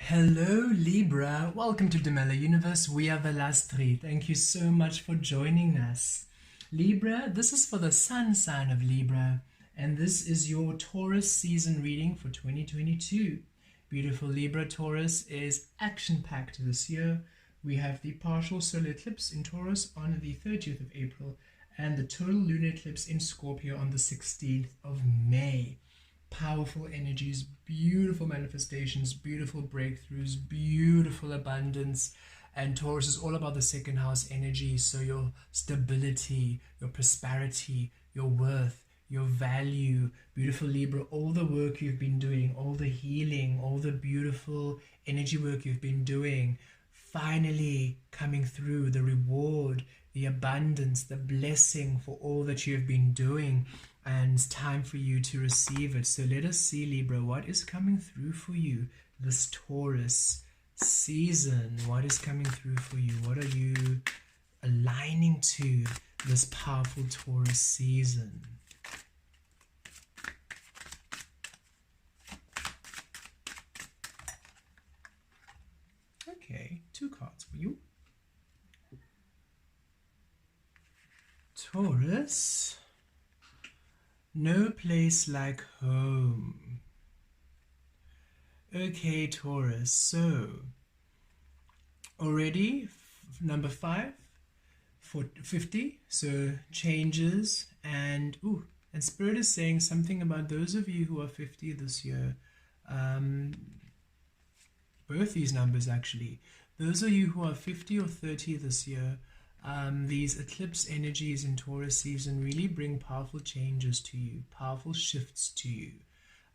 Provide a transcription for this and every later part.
Hello Libra, welcome to Demella Universe. We are Vel'Astri. Thank you so much for joining us. Libra, this is for the sun sign of Libra, and this is your Taurus season reading for 2022. Beautiful Libra, Taurus is action-packed this year. We have the partial solar eclipse in Taurus on the 30th of April and the total lunar eclipse in Scorpio on the 16th of May. Powerful energies, beautiful manifestations, beautiful breakthroughs, beautiful abundance. And Taurus is all about the second house energy, so your stability, your prosperity, your worth, your value. Beautiful Libra, all the work you've been doing, all the healing, all the beautiful energy work you've been doing, finally coming through, the reward, the abundance, the blessing for all that you have been doing. And it's time for you to receive it. So let us see, Libra, what is coming through for you this Taurus season. What is coming through for you? What are you aligning to this powerful Taurus season? Okay, two cards for you. Taurus. No place like home. Okay, Taurus, so already number 5 for 50, so changes, and Spirit is saying something about those of you who are 50 this year. Both these numbers actually. Those of you who are 50 or 30 this year, these eclipse energies in Taurus season really bring powerful changes to you, powerful shifts to you,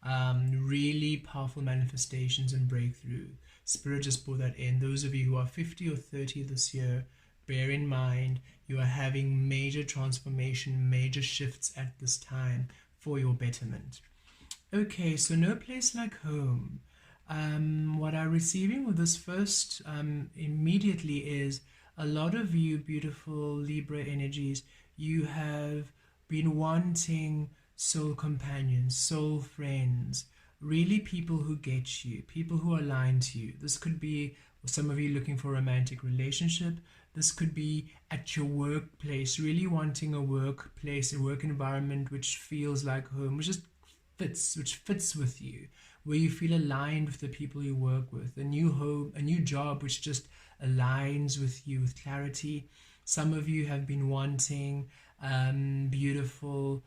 really powerful manifestations and breakthrough. Spirit just brought that in. Those of you who are 50 or 30 this year, bear in mind you are having major transformation, major shifts at this time for your betterment. Okay, so no place like home. What I'm receiving with this first immediately is a lot of you beautiful Libra energies, you have been wanting soul companions, soul friends, really people who get you, people who are aligned to you. This could be some of you looking for a romantic relationship. This could be at your workplace, really wanting a workplace, a work environment which feels like home, which fits with you, where you feel aligned with the people you work with, a new home, a new job which just aligns with you with clarity. Some of you have been wanting beautiful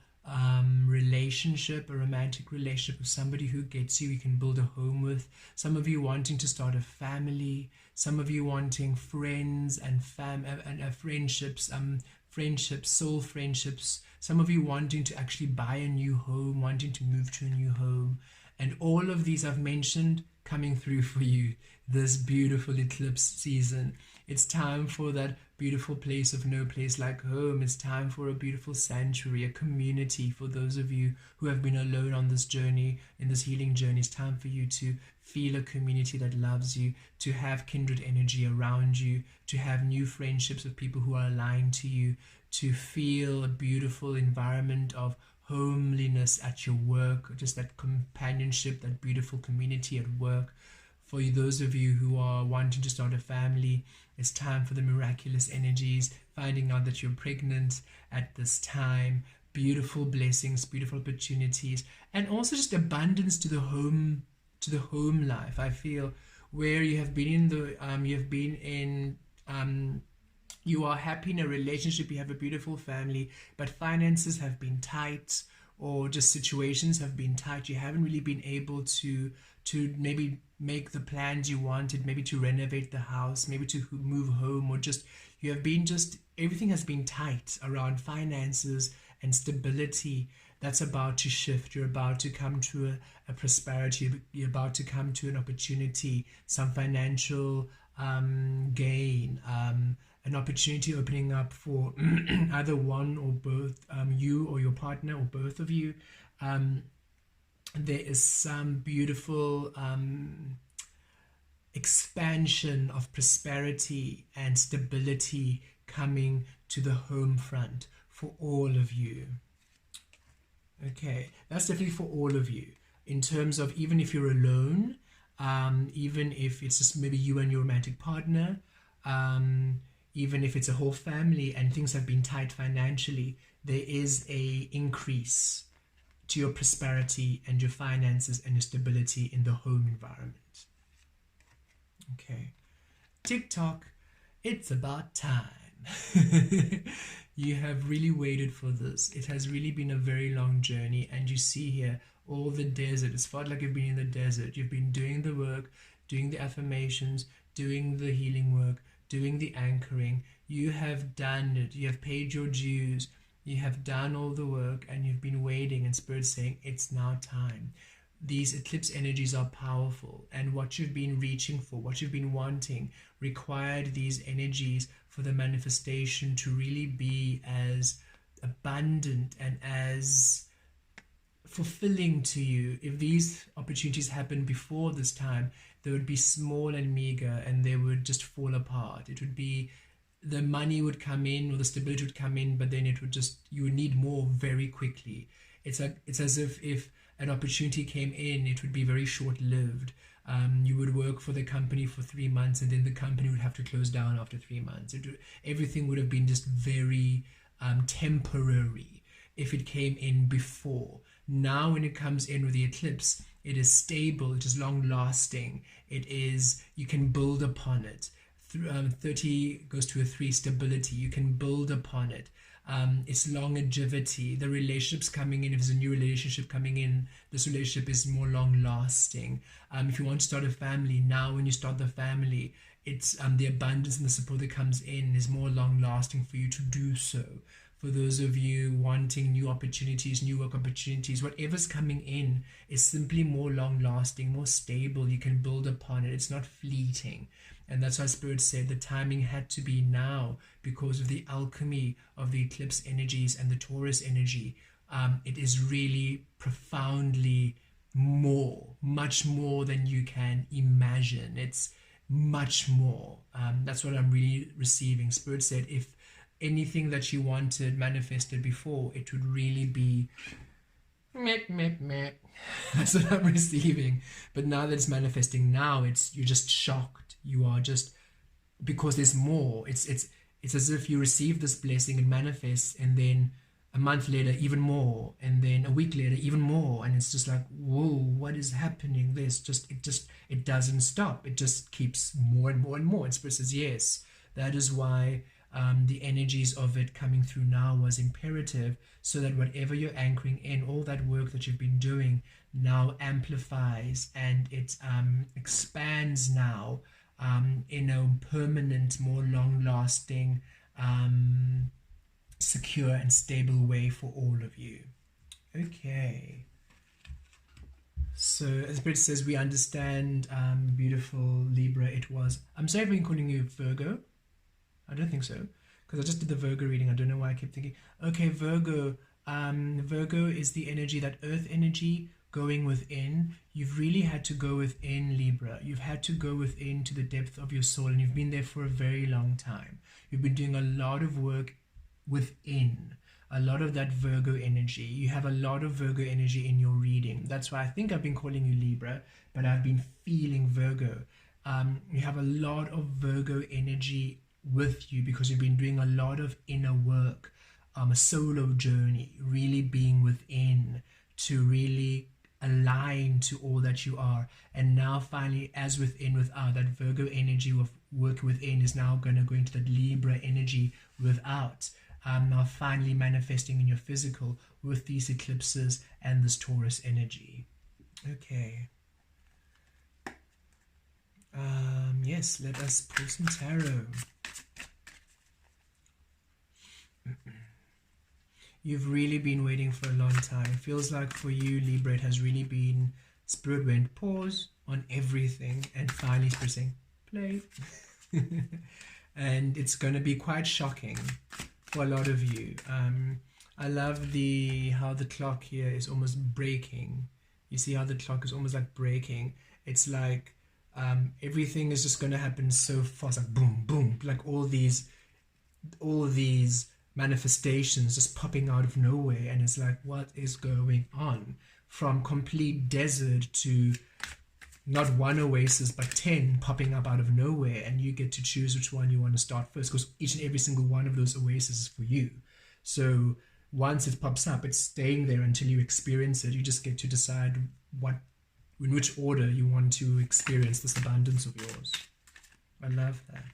relationship, a romantic relationship with somebody who gets you can build a home with. Some of you wanting to start a family. Some of you wanting friends and friendships, soul friendships. Some of you wanting to actually buy a new home, wanting to move to a new home. And all of these I've mentioned coming through for you this beautiful eclipse season. It's time for that beautiful place of no place like home. It's time for a beautiful sanctuary, a community for those of you who have been alone on this journey, in this healing journey. It's time for you to feel a community that loves you, to have kindred energy around you, to have new friendships with people who are aligned to you, to feel a beautiful environment of homeliness at your work, just that companionship, that beautiful community at work. For those of you who are wanting to start a family, it's time for the miraculous energies, finding out that you're pregnant at this time, beautiful blessings, beautiful opportunities, and also just abundance to the home life. I feel where you have been you are happy in a relationship, you have a beautiful family, but finances have been tight, or just situations have been tight. You haven't really been able to maybe make the plans you wanted, maybe to renovate the house, maybe to move home, or just everything has been tight around finances and stability. That's about to shift. You're about to come to a prosperity. You're about to come to an opportunity, some financial gain, an opportunity opening up for either one or both, you or your partner or both of you. There is some beautiful expansion of prosperity and stability coming to the home front for all of you. Okay, that's definitely for all of you. In terms of even if you're alone, even if it's just maybe you and your romantic partner, even if it's a whole family and things have been tight financially, there is a increase to your prosperity and your finances and your stability in the home environment. Okay, TikTok, it's about time. You have really waited for this. It has really been a very long journey, and you see here all the desert. It's felt like you've been in the desert. You've been doing the work, doing the affirmations, doing the healing work, doing the anchoring. You have done it. You have paid your dues. You have done all the work, and you've been waiting, and Spirit's saying it's now time. These eclipse energies are powerful, and what you've been reaching for, what you've been wanting, required these energies for the manifestation to really be as abundant and as fulfilling to you. If these opportunities happened before this time, they would be small and meager, and they would just fall apart. It would be, the money would come in, or the stability would come in, but then it would just, you would need more very quickly. It's as if an opportunity came in, it would be very short-lived. You would work for the company for 3 months, and then the company would have to close down after 3 months. Everything would have been just very temporary if it came in before. Now when it comes in with the eclipse, it is stable, it is long-lasting, it is, you can build upon it. 30 goes to a 3, stability, you can build upon it. It's longevity. The relationships coming in, if there's a new relationship coming in, this relationship is more long lasting. If you want to start a family, now when you start the family, it's the abundance and the support that comes in is more long lasting for you to do so. For those of you wanting new opportunities, new work opportunities, whatever's coming in is simply more long lasting, more stable. You can build upon it. It's not fleeting. And that's why Spirit said the timing had to be now, because of the alchemy of the eclipse energies and the Taurus energy. It is really profoundly more, much more than you can imagine. It's much more. That's what I'm really receiving. Spirit said if anything that you wanted manifested before, it would really be meh. That's what I'm receiving. But now that it's manifesting, now you're just shocked. You are just, because there's more. It's as if you receive this blessing, it manifests, and then a month later even more, and then a week later even more, and it's just like, whoa, what is happening? It doesn't stop. It just keeps more and more and more. And Spirit says yes, that is why the energies of it coming through now was imperative, so that whatever you're anchoring in, all that work that you've been doing now amplifies, and it expands now in a permanent, more long-lasting, secure and stable way for all of you. Okay. So as Spirit says, we understand, beautiful Libra, it was, I'm sorry if I'm calling you Virgo. I don't think so, because I just did the Virgo reading. I don't know why I kept thinking. Okay, Virgo. Virgo is the energy, that earth energy going within. You've really had to go within, Libra. You've had to go within to the depth of your soul, and you've been there for a very long time. You've been doing a lot of work within, a lot of that Virgo energy. You have a lot of Virgo energy in your reading. That's why I think I've been calling you Libra, but I've been feeling Virgo. You have a lot of Virgo energy with you, because you've been doing a lot of inner work, a solo journey, really being within to really align to all that you are. And now finally, as within without, that Virgo energy of work within is now going to go into that Libra energy without, now finally manifesting in your physical with these eclipses and this Taurus energy. Okay. Yes, let us pull some tarot. You've really been waiting for a long time. It feels like for you, Libra, it has really been, Spirit went pause on everything, and finally Spirit saying, play. And it's going to be quite shocking for a lot of you. I love how the clock here is almost breaking. You see how the clock is almost like breaking. It's like everything is just going to happen so fast, like boom, boom, like all these manifestations just popping out of nowhere, and it's like, what is going on? From complete desert to not one oasis, but 10 popping up out of nowhere, and you get to choose which one you want to start first, because each and every single one of those oases is for you. So once it pops up, it's staying there until you experience it. You just get to decide in which order you want to experience this abundance of yours. I love that.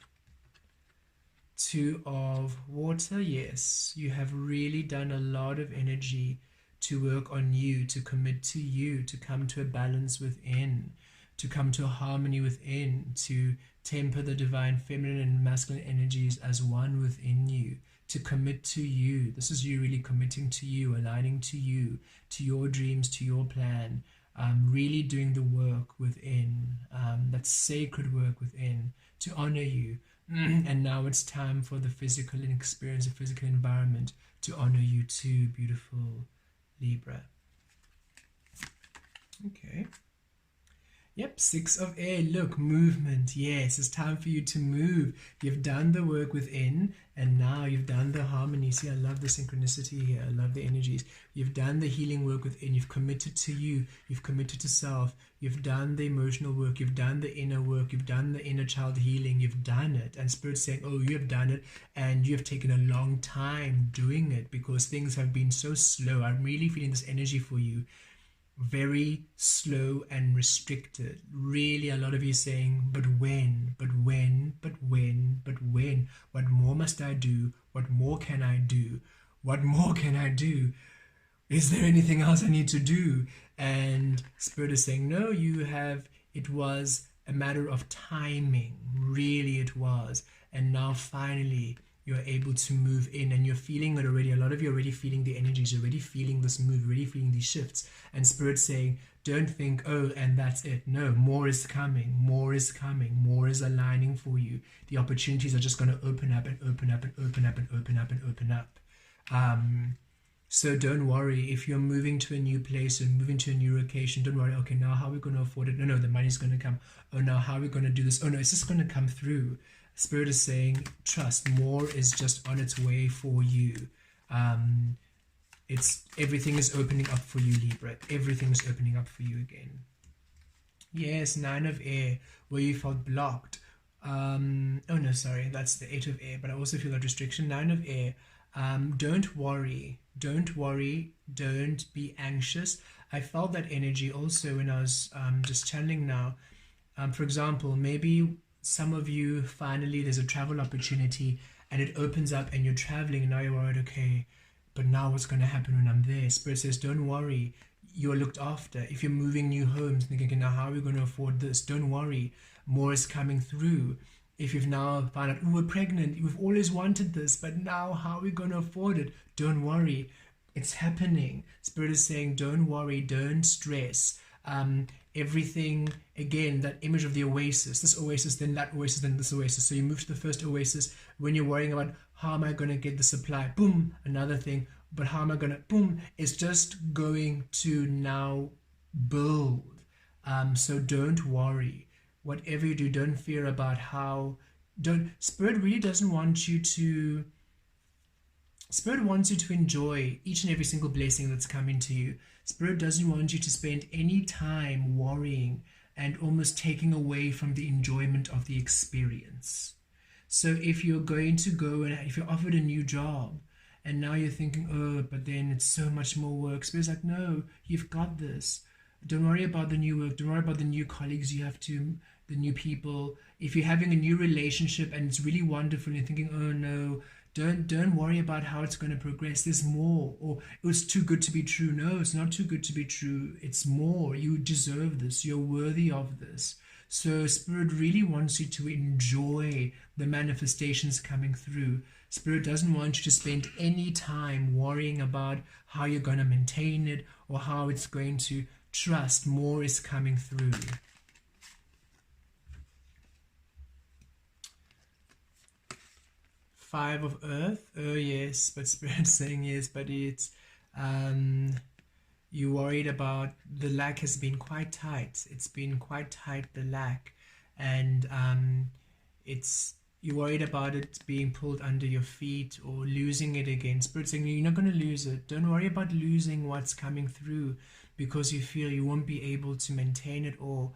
2 of water. Yes, you have really done a lot of energy to work on you, to commit to you, to come to a balance within, to come to a harmony within, to temper the divine feminine and masculine energies as one within you, to commit to you. This is you really committing to you, aligning to you, to your dreams, to your plan, really doing the work within, that sacred work within, to honor you. And now it's time for the physical experience, the physical environment to honor you too, beautiful Libra. Okay. Yep, 6 of air. Look, movement. Yes, it's time for you to move. You've done the work within, and now you've done the harmony. See, I love the synchronicity here. I love the energies. You've done the healing work within. You've committed to you. You've committed to self. You've done the emotional work. You've done the inner work. You've done the inner child healing. You've done it. And Spirit's saying, oh, you have done it, and you have taken a long time doing it because things have been so slow. I'm really feeling this energy for you. Very slow and restricted. Really, a lot of you saying, but when, but when, but when, but when? What more must I do? What more can I do? What more can I do? Is there anything else I need to do? And Spirit is saying, no, you have, it was a matter of timing. Really, it was. And now finally, you're able to move in, and you're feeling it already. A lot of you are already feeling the energies, you're already feeling this move, already feeling these shifts. And Spirit's saying, don't think, oh, and that's it. No, more is coming, more is coming, more is aligning for you. The opportunities are just going to open up and open up and open up and open up and open up. So don't worry if you're moving to a new place and moving to a new location. Don't worry, okay, now how are we going to afford it? No, the money's going to come. Oh, now how are we going to do this? Oh, no, it's just going to come through. Spirit is saying, trust, more is just on its way for you. Everything is opening up for you, Libra. Everything is opening up for you again. Yes, 9 of air, where you felt blocked. Oh no, sorry, that's the 8 of air, but I also feel that restriction. 9 of air. Don't worry, don't be anxious. I felt that energy also when I was just channeling now. For example, maybe some of you, finally, there's a travel opportunity and it opens up and you're traveling and now you're worried, okay, but now what's going to happen when I'm there? Spirit says, don't worry, you're looked after. If you're moving new homes, thinking, okay, now how are we going to afford this? Don't worry, more is coming through. If you've now found out, oh, we're pregnant, we've always wanted this, but now how are we going to afford it? Don't worry, it's happening. Spirit is saying, don't worry, don't stress. Everything, again, that image of the oasis, this oasis, then that oasis, then this oasis. So you move to the first oasis when you're worrying about how am I going to get the supply, boom, another thing, but how am I going to, boom, it's just going to now build. So don't worry. Whatever you do, don't fear about how, Spirit really doesn't want you to, Spirit wants you to enjoy each and every single blessing that's coming to you. Spirit doesn't want you to spend any time worrying and almost taking away from the enjoyment of the experience. So if you're going to go and if you're offered a new job and now you're thinking, oh, but then it's so much more work, Spirit's like, no, you've got this. Don't worry about the new work. Don't worry about the new colleagues you have to, the new people. If you're having a new relationship and it's really wonderful and you're thinking, oh no, don't worry about how it's going to progress. There's more. Or it was too good to be true. No, it's not too good to be true. It's more. You deserve this. You're worthy of this. So Spirit really wants you to enjoy the manifestations coming through. Spirit doesn't want you to spend any time worrying about how you're going to maintain it or how it's going to. Trust, more is coming through. Five of earth. Oh yes, but Spirit's saying yes, but it's you worried about the lack has been quite tight. It's been quite tight, the lack, and it's you're worried about it being pulled under your feet or losing it again. Spirit saying you're not going to lose it. Don't worry about losing what's coming through because you feel you won't be able to maintain it or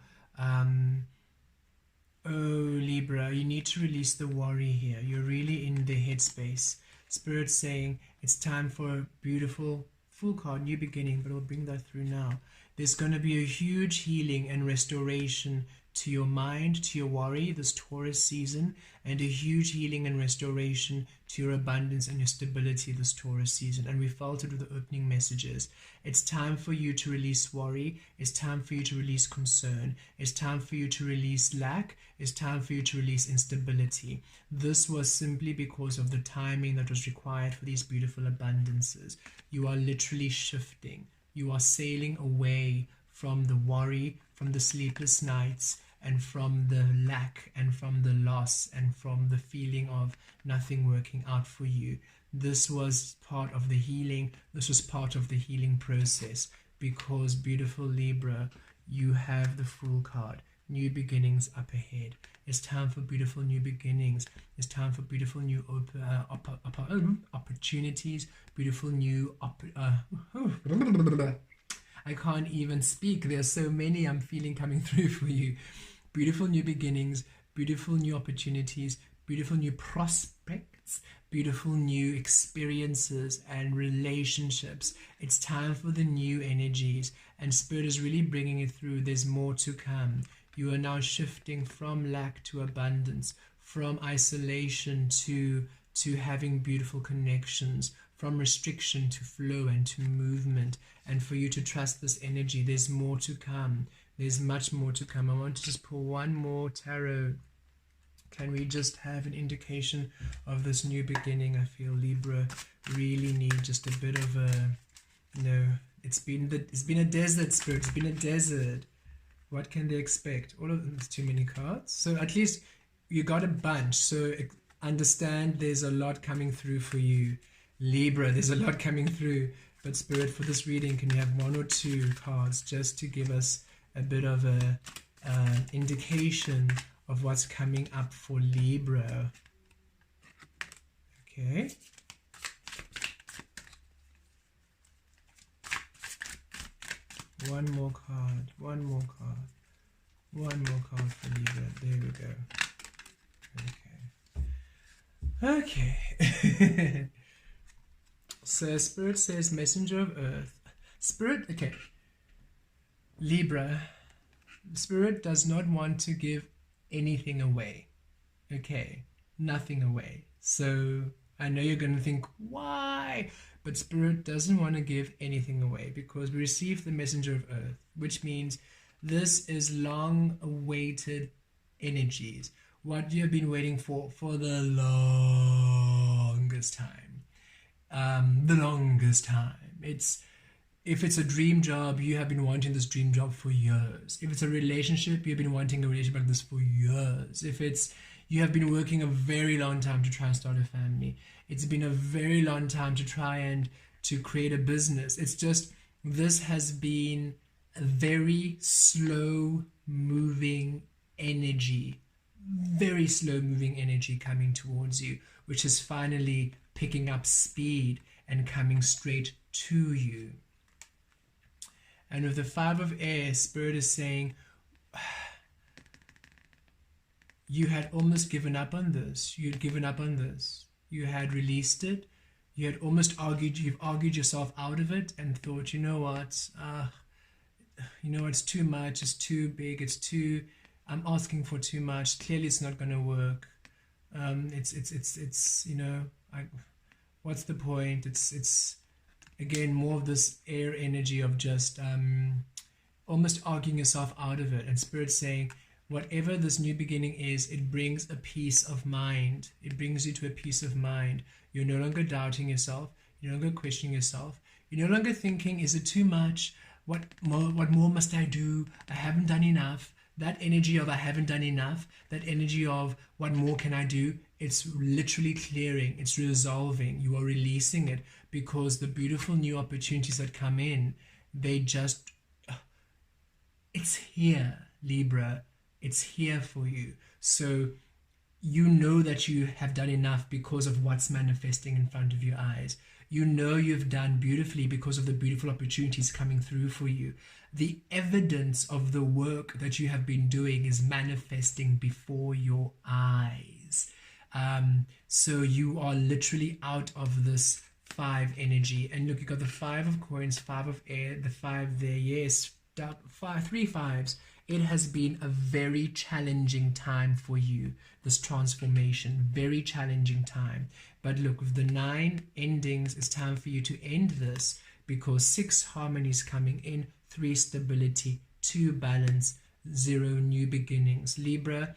Oh, Libra, you need to release the worry here. You're really in the headspace. Spirit's saying it's time for a beautiful full card, new beginning, but I'll bring that through now. There's going to be a huge healing and restoration to your mind, to your worry, this Taurus season, and a huge healing and restoration to your abundance and your stability this Taurus season. And we felt it with the opening messages. It's time for you to release worry. It's time for you to release concern. It's time for you to release lack. It's time for you to release instability. This was simply because of the timing that was required for these beautiful abundances. You are literally shifting. You are sailing away from the worry, from the sleepless nights, and from the lack, and from the loss, and from the feeling of nothing working out for you. This was part of the healing. This was part of the healing process, because, beautiful Libra, you have the Fool card. New beginnings up ahead. It's time for beautiful new beginnings. It's time for beautiful new opportunities, beautiful new I can't even speak. There are so many I'm feeling coming through for you. Beautiful new beginnings, beautiful new opportunities, beautiful new prospects, beautiful new experiences and relationships. It's time for the new energies, and Spirit is really bringing it through. There's more to come. You are now shifting from lack to abundance, from isolation to having beautiful connections, from restriction to flow and to movement. And for you to trust this energy, there's more to come. There's much more to come. I want to just pull one more tarot. Can we just have an indication of this new beginning? I feel Libra really need just a bit of a, it's been a desert, Spirit. It's been a desert. What can they expect? All of them, it's too many cards. So at least you got a bunch. So understand there's a lot coming through for you. Libra, there's a lot coming through. But Spirit, for this reading, can you have one or two cards just to give us a bit of a indication of what's coming up for Libra? Okay. One more card, one more card, one more card for Libra. There we go. Okay. So Spirit says Messenger of Earth. Spirit, okay. Libra, Spirit does not want to give anything away. Okay, nothing away. So I know you're going to think, why? But Spirit doesn't want to give anything away, because we received the Messenger of Earth, which means this is long-awaited energies. What you have been waiting for the longest time. The longest time. If it's a dream job, you have been wanting this dream job for years. If it's a relationship, you've been wanting a relationship like this for years. If it's you have been working a very long time to try and start a family. It's been a very long time to try and to create a business. It's just, this has been a very slow moving energy, very slow moving energy coming towards you, which is finally picking up speed and coming straight to you. And with the Five of Air, Spirit is saying, you had almost given up on this. You had given up on this. You had released it. You had almost you've argued yourself out of it and thought, you know what, it's too much, it's too big, I'm asking for too much. Clearly it's not going to work. What's the point? It's again, more of this air energy of just almost arguing yourself out of it. And Spirit saying, whatever this new beginning is, it brings a peace of mind. It brings you to a peace of mind. You're no longer doubting yourself. You're no longer questioning yourself. You're no longer thinking, is it too much? What more must I do? I haven't done enough. That energy of I haven't done enough, that energy of what more can I do? It's literally clearing. It's resolving. You are releasing it, because the beautiful new opportunities that come in, it's here, Libra. It's here for you. So you know that you have done enough because of what's manifesting in front of your eyes. You know you've done beautifully because of the beautiful opportunities coming through for you. The evidence of the work that you have been doing is manifesting before your eyes. So you are literally out of this 5 energy. And look, you got the 5 of coins, 5 of air, the 5 there. Yes, 3 5s. It has been a very challenging time for you, this transformation, very challenging time. But look, with the 9 endings, it's time for you to end this, because 6 harmonies coming in, 3 stability, 2 balance, 0 new beginnings. Libra,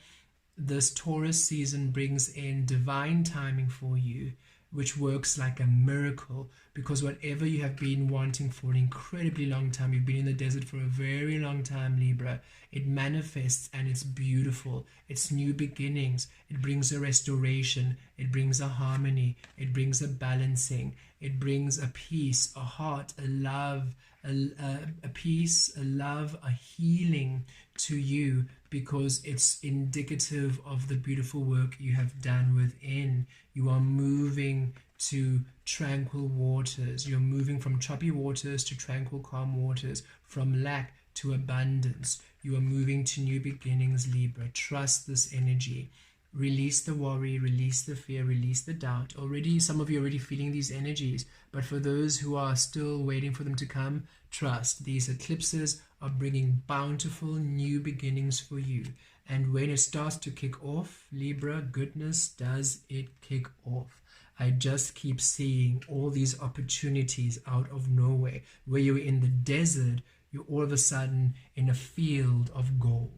this Taurus season brings in divine timing for you, which works like a miracle, because whatever you have been wanting for an incredibly long time, you've been in the desert for a very long time, Libra, it manifests and it's beautiful. It's new beginnings. It brings a restoration. It brings a harmony. It brings a balancing. It brings a peace, a heart, a love, a peace, a love, a healing to you, because it's indicative of the beautiful work you have done within. You are moving to tranquil waters. You're moving from choppy waters to tranquil, calm waters, from lack to abundance. You are moving to new beginnings, Libra. Trust this energy. Release the worry, release the fear, release the doubt. Already, some of you are already feeling these energies, but for those who are still waiting for them to come, trust. These eclipses are bringing bountiful new beginnings for you. And when it starts to kick off, Libra, goodness does it kick off. I just keep seeing all these opportunities out of nowhere. Where you're in the desert, you're all of a sudden in a field of gold.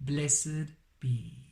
Blessed be.